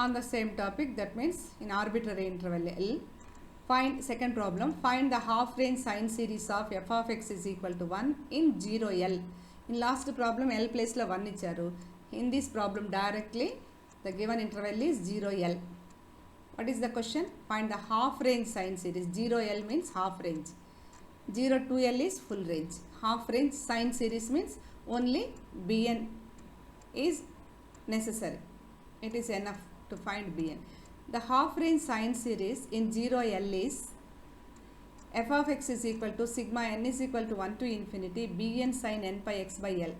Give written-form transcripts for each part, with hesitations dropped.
On the same topic, that means in arbitrary interval L, find second problem, find the half range sine series of f of x is equal to 1 in 0 L. In last problem L place la 1 icharu. In this problem directly the given interval is 0 L. What is the question? Find the half range sine series. 0 L means half range. 0 to L is full range. Half range sine series means only Bn is necessary. It is enough to find Bn. The half range sine series in 0 L is f of x is equal to sigma n is equal to 1 to infinity Bn sin n pi x by L,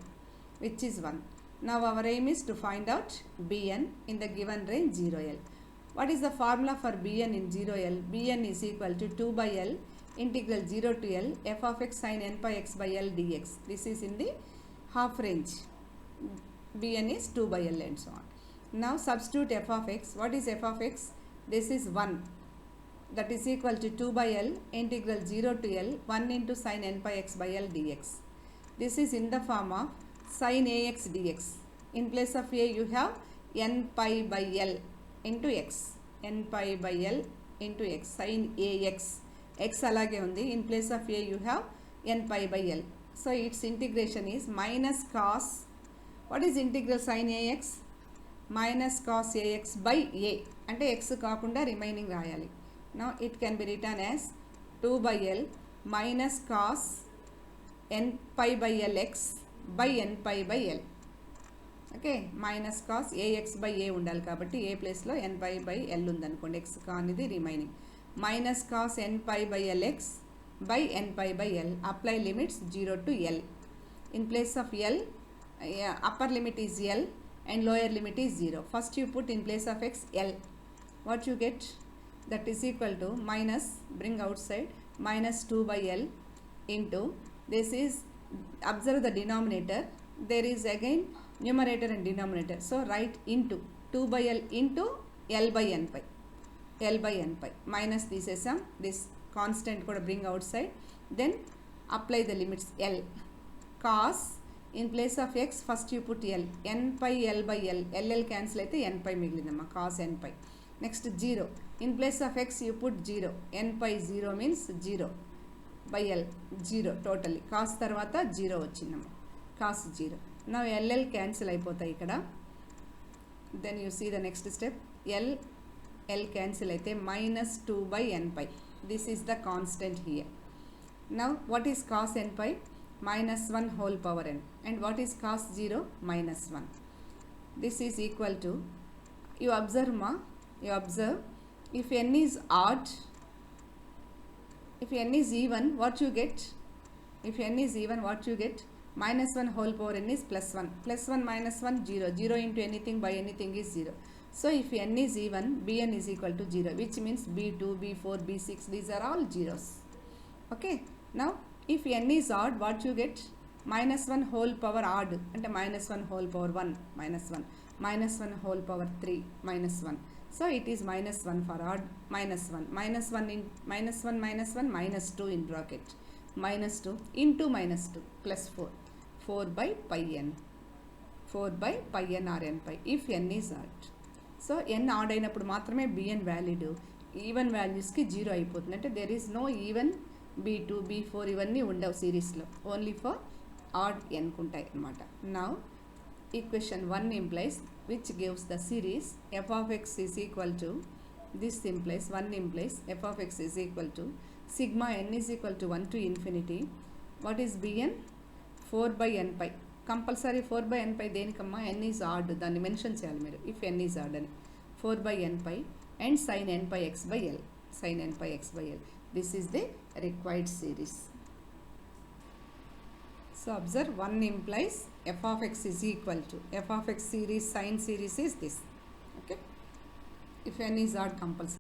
which is 1. Now our aim is to find out Bn in the given range 0 L. What is the formula for Bn in 0 L? Bn is equal to 2 by L integral 0 to L f of x sin n pi x by L dx. This is in the half range. Bn is 2 by L and so on. Now substitute f of x. What is f of x? This is 1. That is equal to 2 by L integral 0 to L 1 into sin n pi x by L dx. This is in the form of sin ax dx. In place of a you have n pi by L into x. n pi by L into x. Sin ax. X alage undi. In place of a you have n pi by L. So its integration is minus cos. What is integral sin ax? Minus cos ax by a. అంటే x కాకుండా remaining రాయాలి. Now it can be written as 2 by L minus cos n pi by L x by n pi by L. Okay, minus cos ax by a ఉండాలి కాబట్టి a ప్లేస్లో n pi by L ఉందనుకోండి. x కానిది remaining. Minus cos n pi by Lx by n pi by L. Apply limits 0 to L. In place of L, upper limit is L and lower limit is 0. First you put in place of x L. What you get? That is equal to minus, bring outside, minus 2 by L into, this is, observe the denominator, there is again numerator and denominator. So write into 2 by L into L by n pi. L by n pi. Minus this is some, this constant could bring outside. Then apply the limits L. Cos, in place of x first you put L. n pi L by L. LL cancel అయితే n pi మిగిలిందమ్మా. cos n pi. Next 0. In place of x you put 0. n pi 0 means 0 by L. 0 totally. cos తర్వాత 0 వచ్చిందమ్మా. cos 0. Now LL cancel అయిపోతాయి ఇక్కడ. Then you see the next step. L cancel అయితే minus 2 by n pi. This is the constant here. Now what is cos n pi? Minus 1 whole power n. And what is cos 0? Minus 1. This is equal to, you observe ma, you observe, if n is odd, if n is even, what you get? If n is even, what you get? Minus 1 whole power n is plus 1. Plus 1 minus 1, 0. 0 into anything by anything is 0. So if n is even, Bn is equal to 0, which means B2, B4, B6, these are all zeros. Okay. Now if n is odd, what you get? Minus 1 whole power odd, అంటే minus 1 whole power 1, minus 1, minus 1 whole power 3, minus 1. So it is minus 1 for odd, minus 1, minus 1 in minus 1, minus 1, minus 2 in bracket, minus 2 into minus 2 plus 4, 4 by pi n, 4 by pi n or n pi, if n is odd. So n odd అయినప్పుడు మాత్రమే Bn valid. Even వాల్యూస్కి 0 అయిపోతుంది. అంటే there is no even B2, B4 ఇవన్నీ ఉండవు సిరీస్లో. Only for add ఎన్కుంటాయి అన్నమాట. Now equation 1 implies which gives the series f of x is equal to, this implies, 1 implies f of x is equal to sigma n is equal to 1 to infinity. What is Bn? 4 by n pi. Compulsory 4 by n pi దేనికమ్మా? n is odd, దాన్ని mention చేయాలి మీరు. if n is odd అని 4 by n pi and sin n pi x by L. sin n pi x by L. This is the required series. So observe, 1 implies f of x is equal to, f of x series, sine series is this. Okay. If n is odd, compulsory.